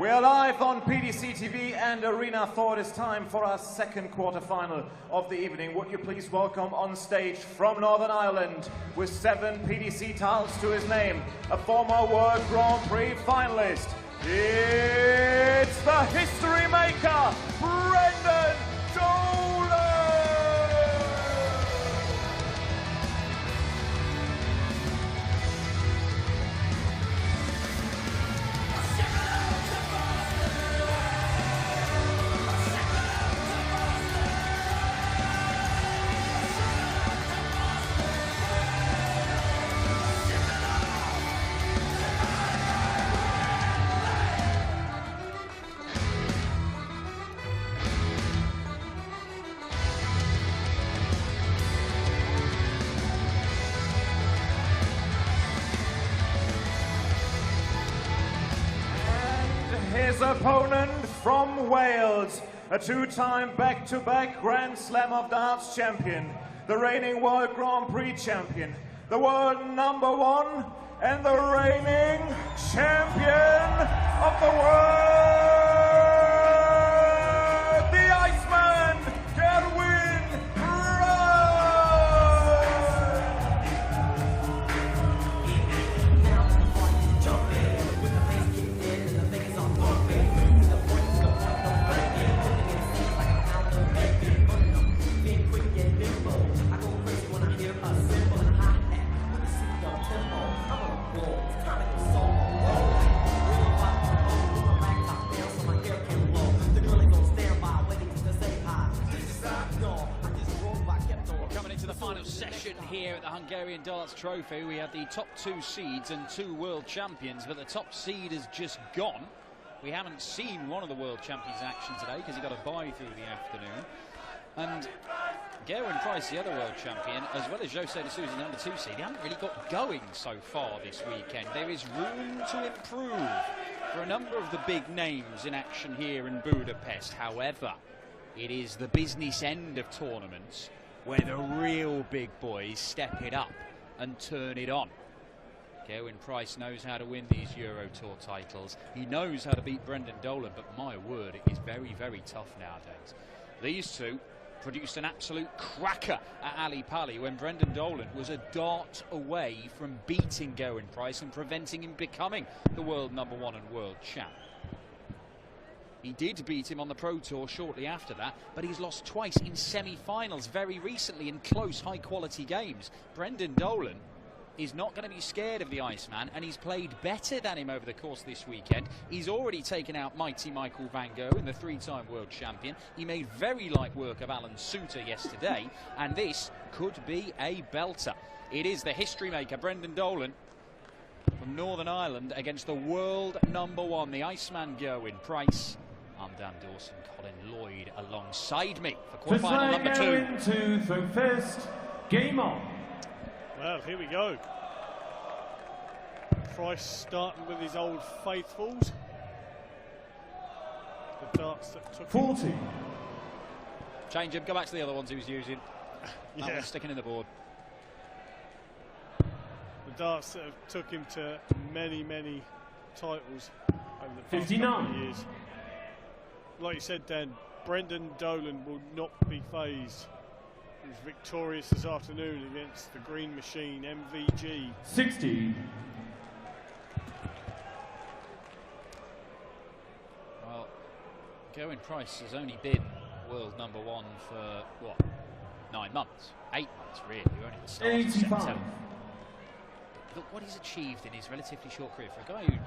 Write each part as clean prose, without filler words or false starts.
We are live on PDC TV and Arena 4. It is time for our second quarter-final of the evening. Would you please welcome on stage from Northern Ireland with 7 PDC titles to his name, a former World Grand Prix finalist. It's the history maker, Brendan Dolan! His opponent from Wales, a 2-time back-to-back Grand Slam of Darts champion, the reigning World Grand Prix champion, the world #1 and the reigning champion of the world, the Iceman, Gerwin session here at the Hungarian Darts Trophy. We have the top 2 seeds and 2 world champions, but the top seed has just gone. We haven't seen one of the world champions in action today because he got a bye through the afternoon. And Gerwin Price, the other world champion, as well as Jose de Sousa, the #2 seed, they haven't really got going so far this weekend. There is room to improve for a number of the big names in action here in Budapest. However, it is the business end of tournaments where the real big boys step it up and turn it on. Gerwin Price knows how to win these Euro Tour titles. He knows how to beat Brendan Dolan, but my word, it is very, very tough nowadays. These two produced an absolute cracker at Ali Pali when Brendan Dolan was a dart away from beating Gerwin Price and preventing him becoming the world #1 and world champ. He did beat him on the Pro Tour shortly after that, but he's lost twice in semi-finals very recently in close, high-quality games. Brendan Dolan is not going to be scared of the Iceman, and he's played better than him over the course of this weekend. He's already taken out mighty Michael van Gogh, the 3-time world champion. He made very light work of Alan Suter yesterday, and this could be a belter. It is the history maker, Brendan Dolan, from Northern Ireland against the world #1, the Iceman Gerwin Price. I'm Dan Dawson, Colin Lloyd alongside me for quarterfinal #2. To throw first, game on. Well, here we go. Price starting with his old faithfuls. The darts that took 40. Change him, go back to the other ones he was using. That one's sticking in the board. The darts that have took him to many, many titles over the past 59. couple of years. Like you said, Dan, Brendan Dolan will not be phased. He was victorious this afternoon against the Green Machine, MVG. 60. Well, Gerwin Price has only been world #1 for, what, 9 months? 8 months, really. We're only at the start of 85. September. Look what he's achieved in his relatively short career. For a guy who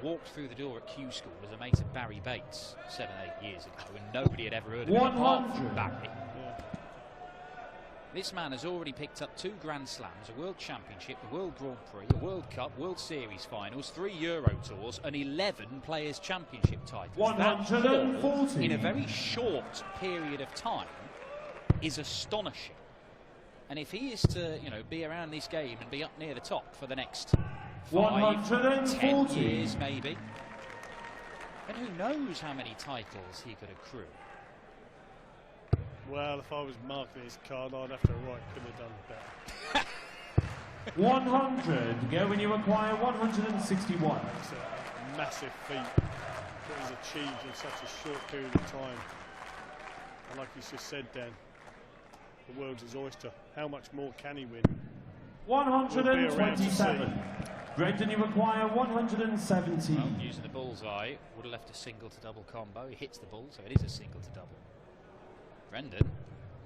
walked through the door at Q School as a mate of Barry Bates 7 or 8 years ago, and nobody had ever heard of him apart from Barry. Yeah. This man has already picked up 2 Grand Slams, a World Championship, a World Grand Prix, a World Cup, World Series finals, 3 Euro Tours, and 11 Players' Championship titles. 140. That in a very short period of time is astonishing. And if he is to, you know, be around this game and be up near the top for the next 5, 10 years maybe, then who knows how many titles he could accrue. Well, if I was marking his card, I'd have to write, could have done better. 100. Go when you acquire 161. It's a massive feat. what he's achieved in such a short period of time. And like you just said, Dan, the world's his oyster. How much more can he win? 127. Brendan, you require 170. Well, using the bullseye, would have left a single to double combo. He hits the bull, so it is a single to double. Brendan.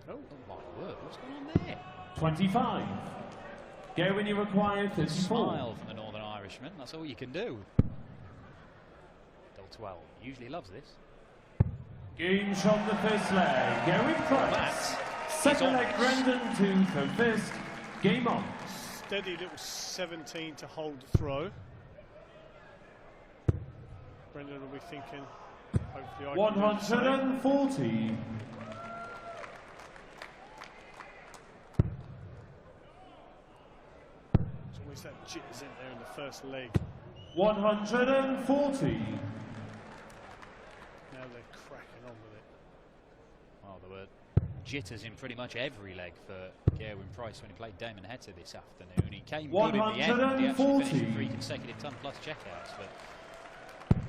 Oh my word, what's going on there? 25. Gerwin, you require 34. Smile from the Northern Irishman, that's all you can do. Double 12, usually loves this. Game shot the first leg. Gerwin Price. Second leg, Brendan to throw first. Game on. Steady little 17 to hold the throw. Brendan will be thinking, hopefully I can 140. There's always that jitters in there in the first leg. 140. Now they're cracking on with it. Well, there were jitters in pretty much every leg for Gerwin Price when he played Damon Heta this afternoon. He came good in the end. He actually finished with 3 consecutive ton-plus checkouts, but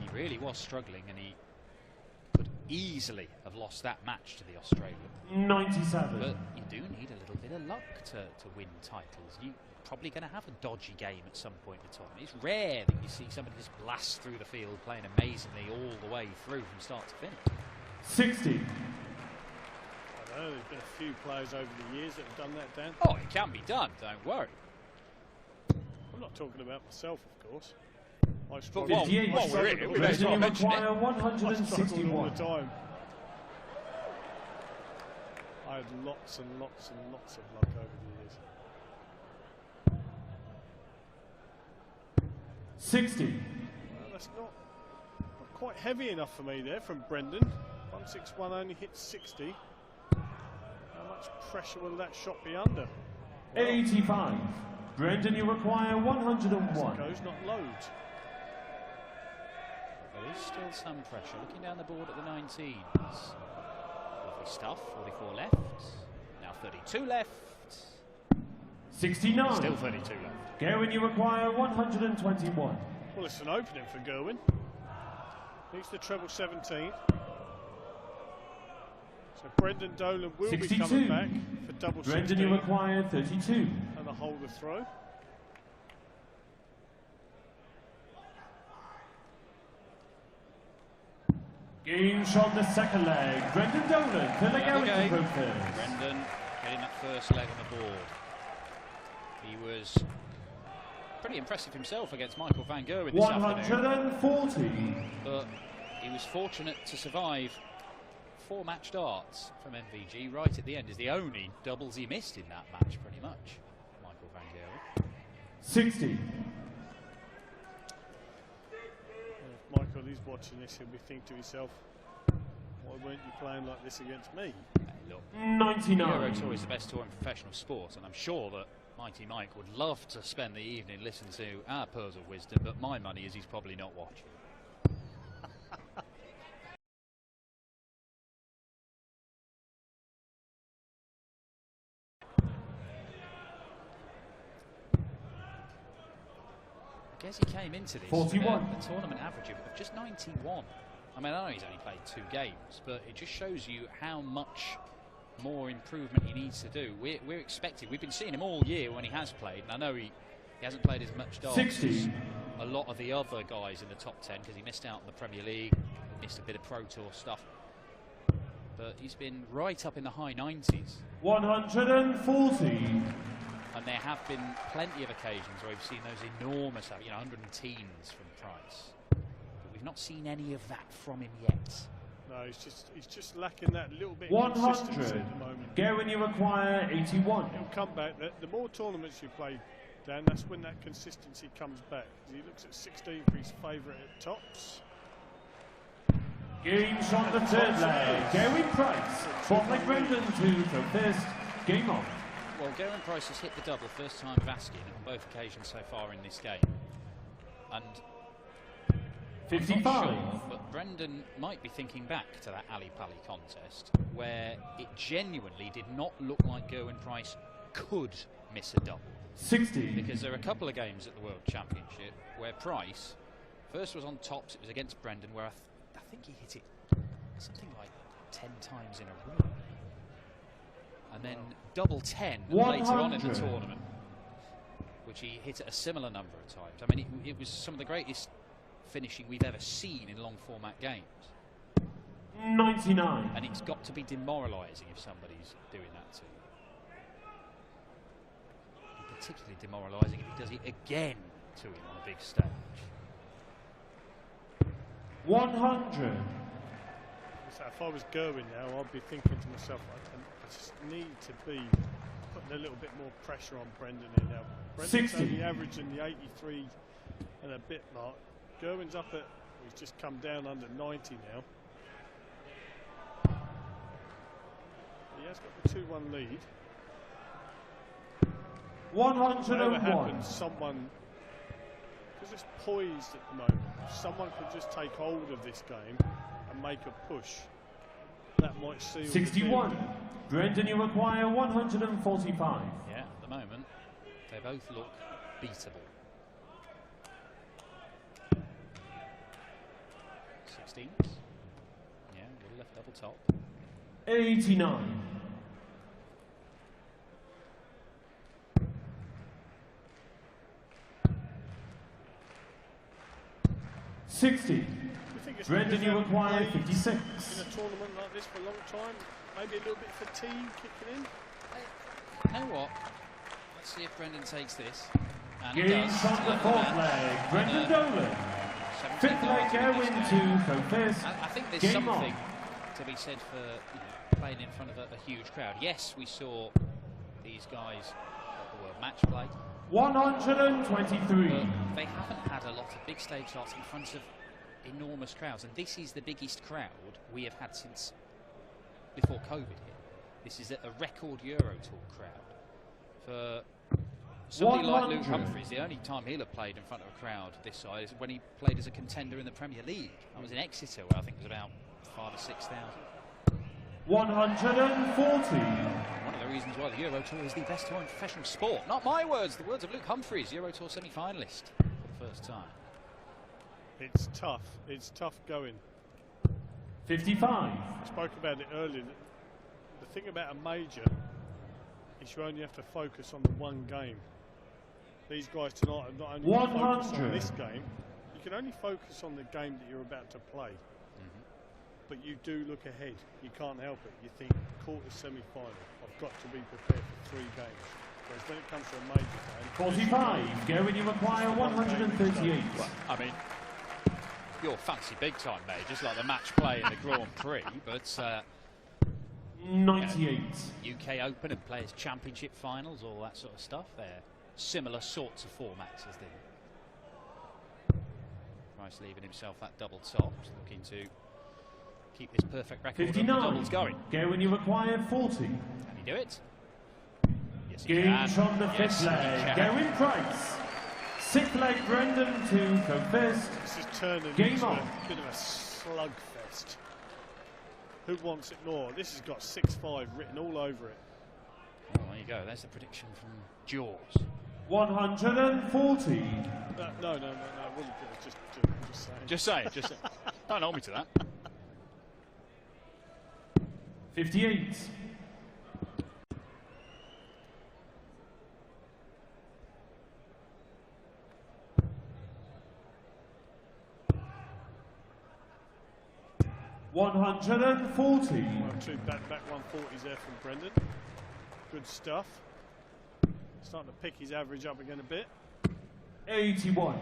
he really was struggling, and he could easily have lost that match to the Australian. 97. But you do need a little bit of luck to win titles. You're probably going to have a dodgy game at some point in the tournament. It's rare that you see somebody just blast through the field playing amazingly all the way through from start to finish. 60. I know there's been a few players over the years that have done that, Dan. Oh, it can be done, don't worry. I'm not talking about myself, of course. I But struggle. while we're in it, we may as well mention it. require I struggle all 161. the time. I had lots and lots and lots of luck over the years. 60. Well, that's not quite heavy enough for me there from Brendan. 161 only hits 60. How much pressure will that shot be under? Well, 85. Brendan, you require 101. goes not loads. There is still some pressure. Looking down the board at the 19s. Lovely stuff. 44 left. Now 32 left. 69. Still 32 left. Gerwin, you require 121. Well, it's an opening for Gerwin. Needs the treble 17. So Brendan Dolan will 62. be coming back for double Brendan, 16 you require 32. and a holder throw. Game shot the second leg. Brendan Dolan to the Gerwin to throw first. Brendan getting that first leg on the board. He was pretty impressive himself against Michael van Gerwen this afternoon. 140. But he was fortunate to survive 4 match darts from MVG right at the end. Is the only doubles he missed in that match, pretty much. Michael van Gerwen. 60. If Michael is watching this, he'll be thinking to himself, why weren't you playing like this against me? Look, 99. Euro Tour is the best tour in professional sport, and I'm sure that Mighty Mike would love to spend the evening listening to our pearls of wisdom, but my money is he's probably not watching. I guess he came into this 41. with a tournament average of just 91. I mean, I know he's only played 2 games, but it just shows you how much more improvement he needs to do. We're expecting, we've been seeing him all year when he has played, and I know he hasn't played as much darts 60. as a lot of the other guys in the top 10 because he missed out on the Premier League, missed a bit of Pro Tour stuff, but he's been right up in the high 90s. 140. And there have been plenty of occasions where we've seen those enormous, 110s from Price, but we've not seen any of that from him yet. No, he's just lacking that little bit of 100. consistency at the moment. Gerwin, you require 81. He'll come back. The more tournaments you play, Dan, that's when that consistency comes back. He looks at 16 for his favourite at tops. Game shot the third leg. Gerwin Price. Fourth leg Brendan to throw first. Game on. Well, Gerwin Price has hit the double first time of asking on both occasions so far in this game. And 55. I'm not sure, but Brendan might be thinking back to that Ali Pali contest where it genuinely did not look like Gerwin Price could miss a double. 60. Because there are a couple of games at the World Championship where Price first was on tops, it was against Brendan, where think he hit it something like 10 times in a row. And then double 10 later on in the tournament, which he hit at a similar number of times. I mean, it was some of the greatest finishing we've ever seen in long format games. 99. And it's got to be demoralising if somebody's doing that to you. And particularly demoralising if he does it again to him on a big stage. 100. So if I was Gerwin now, I'd be thinking to myself, I just need to be putting a little bit more pressure on Brendan here now. Brendan's 60. only averaging the 83 and a bit mark. Gerwin's up at, he's just come down under 90 now. He has got the 2-1 lead. 101. Whatever happens, someone, because it's poised at the moment, if someone could just take hold of this game and make a push, that might seal 61. the deal. Brendan, you require 145. Yeah, at the moment, they both look beatable. 16s. Yeah, little left double top. 89. 60. Brendan, you require 56. In a tournament like this for a long time, maybe a little bit of fatigue kicking in. You know what? Let's see if Brendan takes this. And he Game does. from the fourth leg. Brendan Dolan. Fifth leg, Erwin to go first. I think there's Game something on. to be said for playing in front of a huge crowd. Yes, we saw these guys at the World Match Play. 123. But they haven't had a lot of big stage starts in front of enormous crowds, and this is the biggest crowd we have had since before COVID hit. This is a record Euro Tour crowd. For somebody like Luke Humphries, the only time he'll have played in front of a crowd this size is when he played as a contender in the Premier League. That was in Exeter, where I think it was about 5,000 or 6,000. 140. One of the reasons why the Euro Tour is the best tour in professional sport. Not my words, the words of Luke Humphries, Euro Tour semi-finalist for the first time. It's tough going. 55. I spoke about it earlier. The thing about a major is you only have to focus on the one game. These guys tonight are not only focused on this game, you can only focus on the game that you're about to play. But you do look ahead. You can't help it. You think, quarter semi-final, I've got to be prepared for 3 games. Whereas when it comes to a major game... 45. Gerwin, you require 138. Well, I mean, you're fancy big time, mate, just like the match play in the Grand Prix, but... 98. UK Open and Players Championship finals, all that sort of stuff. They're similar sorts of formats as the... Price leaving himself that double top, looking to keep this perfect record of the 59. doubles going. Gerwin, you require 40. Can he do it? Yes, he Game can. from the Yes, fifth he leg. can. Gerwin Price. Sixth leg, Brendan to go first. This is turning Game into on. a bit of a slugfest. Who wants it more? This has got 6-5 written all over it. Oh, there you go. There's the prediction from Jaws. 140. No, it wasn't good. Just saying. Just say it. Just don't hold me to that. 58. 140. 2 back-to-back 140s there from Brendan. Good stuff. Starting to pick his average up again a bit. 81.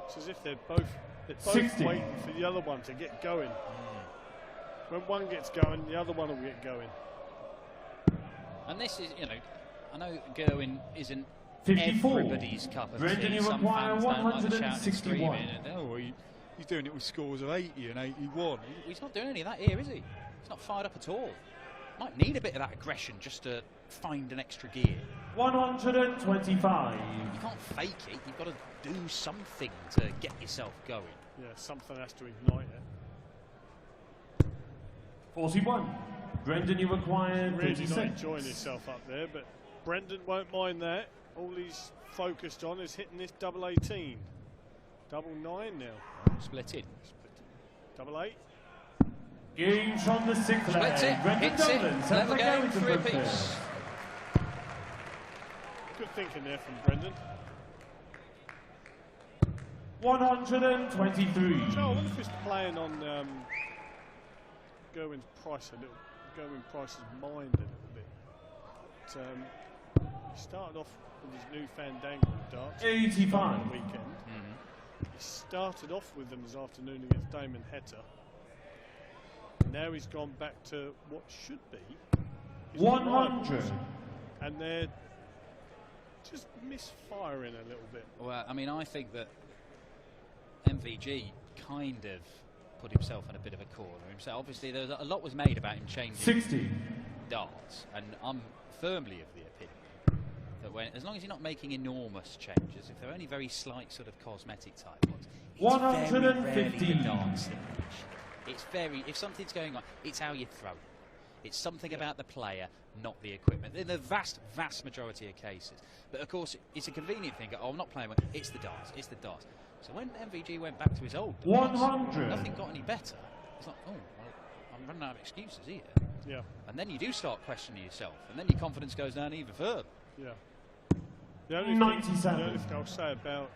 It's as if they're both 60. waiting for the other one to get going. When one gets going, the other one will get going. And this is, you know, I know Gerwin isn't 54. everybody's cup of Brendan, tea. you Some require fans don't like the shouting and 161. screaming. And, oh, he's doing it with scores of 80 and 81. He's not doing any of that here, is he? He's not fired up at all. Might need a bit of that aggression just to find an extra gear. 125. You can't fake it. You've got to do something to get yourself going. Yeah, something has to ignite it. 41. Brendan, you require Really 36. not enjoying himself up there, but Brendan won't mind that. All he's focused on is hitting this double 18. Double 9 now. Split it. Double 8. Games from the sixth leg. Splits it, Brendan hits it, Dolan, level game, into 3 the apiece. first. Good thinking there from Brendan. 123. So I wonder if he's playing on Gerwin's Price's mind a little bit. But, he started off with his new Fandango darts 85. on the weekend. He started off with them this afternoon against Damon Heta. Now he's gone back to what should be his 100. rivals, and they're just misfiring a little bit. Well, I mean, I think that MVG kind of put himself in a bit of a corner himself. Obviously, there was a lot was made about him changing 60. darts, and I'm firmly of the opinion that as long as you're not making enormous changes, if they're only very slight sort of cosmetic type ones, it's very rarely the darts that it's very, if something's going on, it's how you throw it. It's something about the player, not the equipment, in the vast majority of cases. But of course, it's a convenient thing. Oh, I'm not playing with it's the darts, it's the darts. So when MVG went back to his old darts, 100. nothing got any better. It's like, oh, well, I'm running out of excuses here. Yeah. And then you do start questioning yourself, and then your confidence goes down even further. Yeah. The only 97. thing I'll say about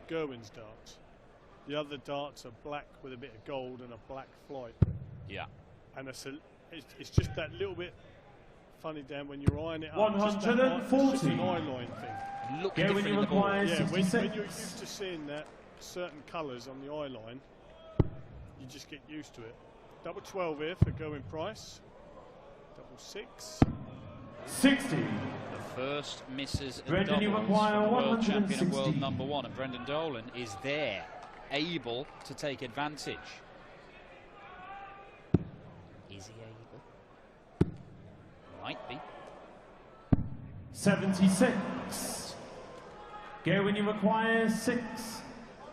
Gerwin's darts, the other darts are black with a bit of gold and a black flight. Yeah. And it's just that little bit funny, Dan, when you're eyeing it up. 140. Just an eye line thing. Look Gerwin, different you in the ball. require Yeah, when 66. you're used to seeing that certain colours on the eye line, you just get used to it. Double 12 here for Gerwin Price. Double 6. 60. The first misses at Brendan, you doubles require from the world champion and 160. world number 1, and Brendan Dolan is there, able to take advantage. Is he able? Might be. 76. Gerwin, you require 6.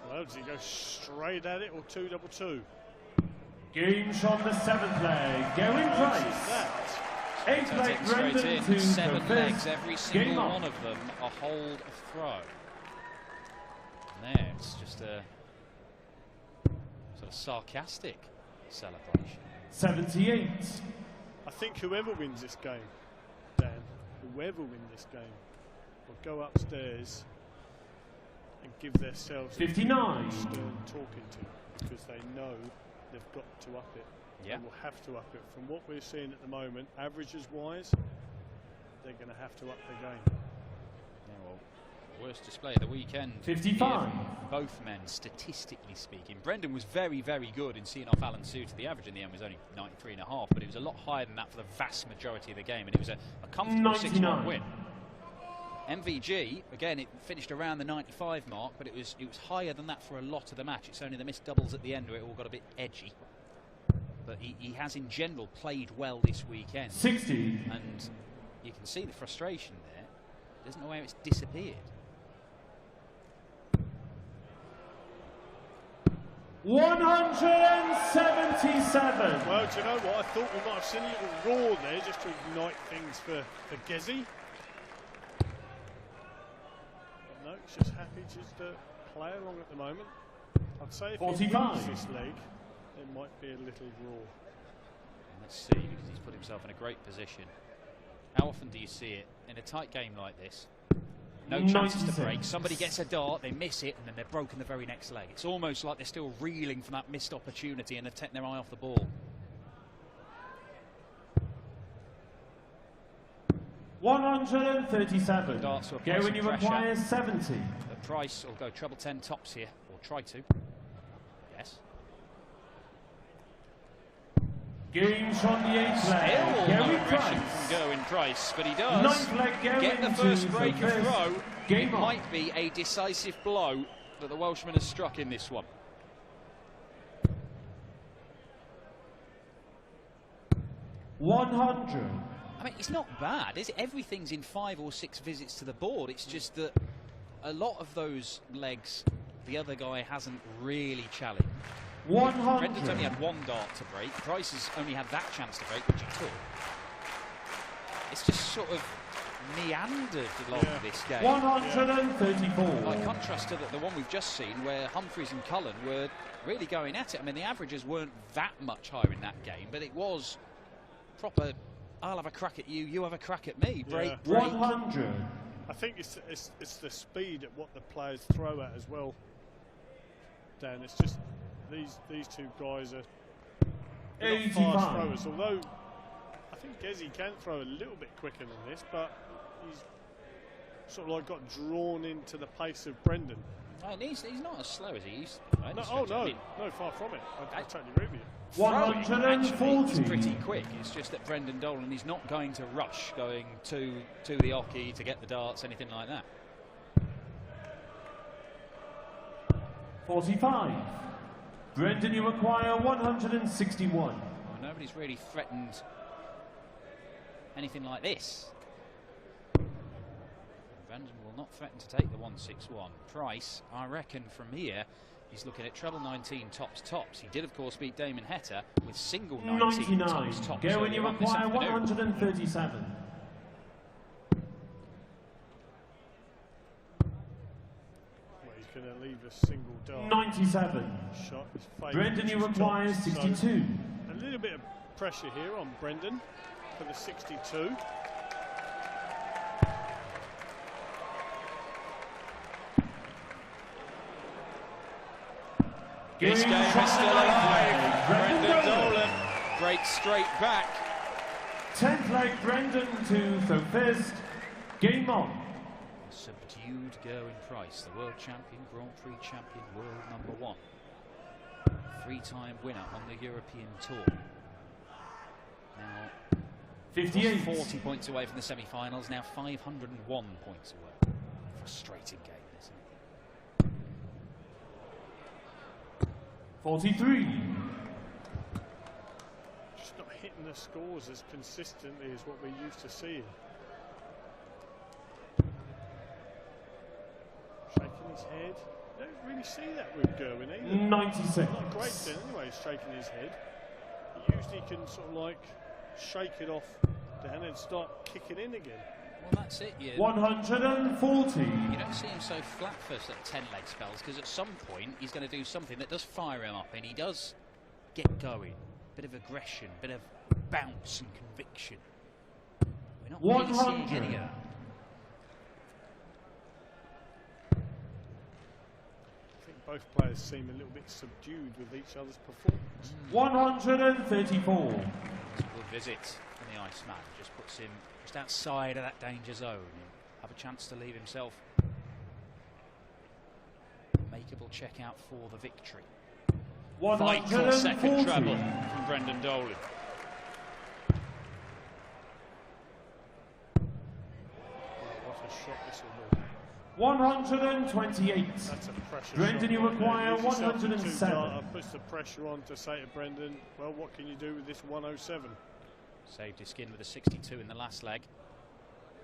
Well, does he go straight at it or 2 double 2? Games from the seventh leg. Gerwin What is Price. that? 8 leg Straight Brendan in, to 7 the legs, fifth. every Game single on. one of them a hold a throw. And there, it's just a sort of sarcastic celebration. 78. I think whoever wins this game, Dan, whoever wins this game, will go upstairs and give themselves 59. a stern talking to, because they know they've got to up it. Yeah. They will have to up it. From what we're seeing at the moment, averages wise, they're going to have to up their game. Yeah, well, worst display of the weekend. 55. here from both men, statistically speaking. Brendan was very, very good in seeing off Alan Suter. The average in the end was only 93.5, but it was a lot higher than that for the vast majority of the game, and it was a comfortable 6-1 win. MVG, again, it finished around the 95 mark, but it was higher than that for a lot of the match. It's only the missed doubles at the end where it all got a bit edgy. But he has, in general, played well this weekend. 60. And you can see the frustration there. He doesn't know where it's disappeared. 177. Well, do you know what? I thought we might have seen a little roar there just to ignite things for Gezi. But no, he's just happy just to play along at the moment. I'd say if 45. he wins this leg, there might be a little roar. Let's see, because he's put himself in a great position. How often do you see it in a tight game like this? No chances to 96. break. Somebody gets a dart, they miss it, and then they're broken the very next leg. It's almost like they're still reeling from that missed opportunity and they've taken their eye off the ball. 137. Darts will apply Gerwin, some you pressure. require 70. The Price will go treble 10 tops here, or try to. Yes. Games from the 8th leg. Still no Gerwin aggression Price. from Gerwin Price, but he does 9th leg Gerwin get the to first break the of fifth. throw. Game It on. might be a decisive blow that the Welshman has struck in this one. 100. I mean, it's not bad, is it? Everything's in 5 or 6 visits to the board. It's just that a lot of those legs the other guy hasn't really challenged. 100. Brendan's only had one dart to break. Price has only had that chance to break, which he took. It's just sort of meandered along this game. 134. By contrast to the one we've just seen, where Humphries and Cullen were really going at it. I mean, the averages weren't that much higher in that game, but it was proper, I'll have a crack at you, you have a crack at me. Break. 100. I think it's the speed at what the players throw at as well, Dan. It's just these two guys are not fast throwers, although I think Gezi can throw a little bit quicker than this, but he's sort of like got drawn into the pace of Brendan. Oh, and he's not as slow as he used to be. No, far from it. I totally agree with you. 140. It's pretty quick. It's just that Brendan Dolan is not going to rush going to the oche to get the darts, anything like that. 45. Brendan, you require 161. Well, nobody's really threatened anything like this. Brendan will not threaten to take the 161. Price, I reckon, from here, he's looking at treble 19 tops. He did, of course, beat Damon Heta with single 19 tops. Go when you require 137. Well, he's going to leave a single dart. 97. Shot is Brendan, you require 62. So a little bit of pressure here on Brendan for the 62. This game is still alive. Brendan Dolan breaks straight back. 10th leg, Brendan to the first. Game on. Subdued Gerwyn Price, the world champion, Grand Prix champion, world #1. 3-time winner on the European Tour. Now 58. 40 points away from the semi-finals, now 501 points away. Frustrating game, isn't it? 43. Just not hitting the scores as consistently as what we're used to seeing. Shaking his head. You don't really see that with Gerwyn either. 96. Not great then anyway, shaking his head. He usually can sort of like shake it off down and start kicking in again. Well, that's it. 140. You don't see him so flat first at 10 leg spells, because at some point he's going to do something that does fire him up, and he does get going. Bit of aggression, bit of bounce and conviction. We're not really seeing any of that. I think both players seem a little bit subdued with each other's performance. 134. It's a good visit from the Iceman. Just puts him just outside of that danger zone. He'll have a chance to leave himself a makeable check out for the victory. Vital second treble from Brendan Dolan. What a shot this will be. 128. That's a pressure Brendan, shot. you require Gives yourself the 107. two-darter, puts the pressure on to say to Brendan, well, what can you do with this 107? Saved his skin with a 62 in the last leg.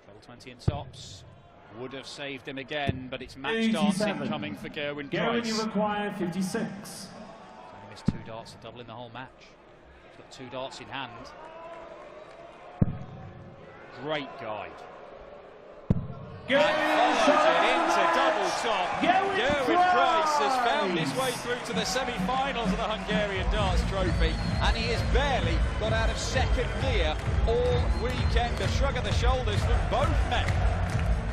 Treble 20 in tops. Would have saved him again, but it's match dancing coming for Gerwyn Price. Gerwyn, you require 56. He's only missed 2 darts to double in the whole match. He's got 2 darts in hand. Great guide. Follows it into double top. Gerwyn Price has found his way through to the semi-finals of the Hungarian Darts Trophy, and he has barely got out of second gear all weekend. A shrug of the shoulders from both men.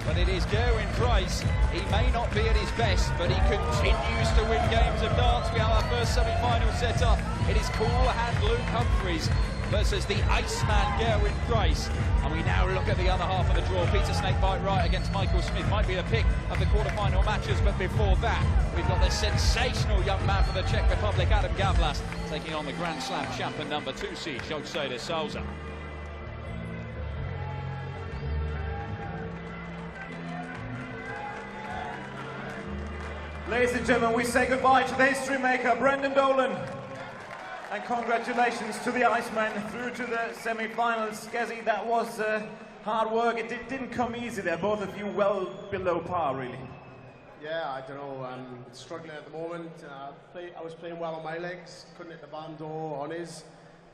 But it is Gerwyn Price. He may not be at his best, but he continues to win games of darts. We have our first semi-final set up. It is cool hand Luke Humphries versus the Iceman Gerwyn Price. And we now look at the other half of the draw. Peter Snakebite Wright against Michael Smith might be the pick of the quarter-final matches, but before that, we've got the sensational young man from the Czech Republic, Adam Gavlas, taking on the Grand Slam champ and #2 seed, Jose de Souza. Ladies and gentlemen, we say goodbye to the history maker, Brendan Dolan. And congratulations to the Iceman through to the semi-finals. Gezi, that was hard work. It didn't come easy there. Both of you well below par, really. Yeah, I don't know. I'm struggling at the moment. I was playing well on my legs, couldn't hit the bando on his.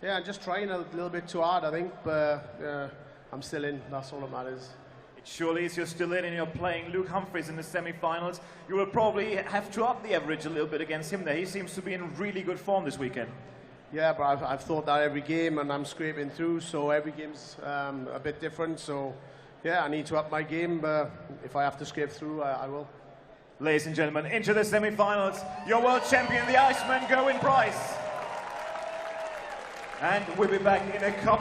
Yeah, I'm just trying a little bit too hard, I think, but I'm still in. That's all that matters. It surely is. You're still in and you're playing Luke Humphries in the semi-finals. You will probably have to up the average a little bit against him there. He seems to be in really good form this weekend. Yeah, but I've thought that every game, and I'm scraping through, so every game's a bit different. So, yeah, I need to up my game, but if I have to scrape through, I will. Ladies and gentlemen, into the semi-finals, your world champion, the Iceman, Gerwyn Price. And we'll be back in a couple